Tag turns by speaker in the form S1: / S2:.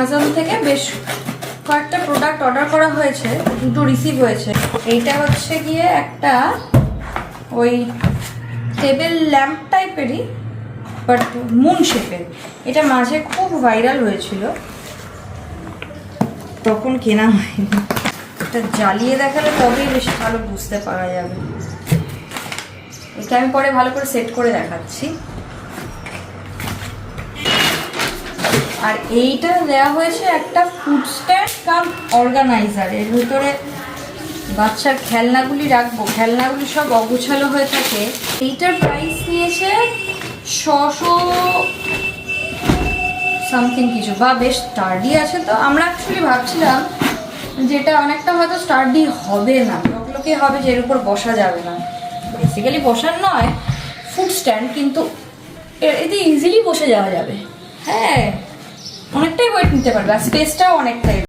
S1: Amazon থেকে বেশ কয়েকটা প্রোডাক্ট অর্ডার করা হয়েছে, দুটো রিসিভ হয়েছে। এইটা হচ্ছে গিয়ে একটা ওই টেবিল ল্যাম্প টাইপেরই, বাট মুন শেপের। এটা মাঝে খুব ভাইরাল হয়েছিল, তখন কেনা হয়নি। এটা জ্বালিয়ে দেখালে তবেই বেশি ভালো বুঝতে পারা যাবে। এটা আমি পরে ভালো করে সেট করে দেখাচ্ছি। আর এইটা দেওয়া হয়েছে একটা ফুড স্ট্যান্ড কাম অর্গানাইজার। এর ভিতরে বাচ্চার খেলনাগুলি রাখবো, খেলনাগুলি সব অগোছালো হয়ে থাকে। এইটার প্রাইস নিয়েছে 600 সামথিং কিছু, বা বেশ স্টার্ডি আছে। তো আমরা অ্যাকচুয়ালি ভাবছিলাম যেটা অনেকটা হয়তো স্টার্ডি হবে না, লোকে হবে যে এর উপর বসা যাবে না। বেসিক্যালি বসার নয়, ফুড স্ট্যান্ড, কিন্তু এতে ইজিলি বসে যাওয়া যাবে। হ্যাঁ, অনেকটাই ওয়েট নিতে পারবে, আর স্পেসটাও অনেকটাই।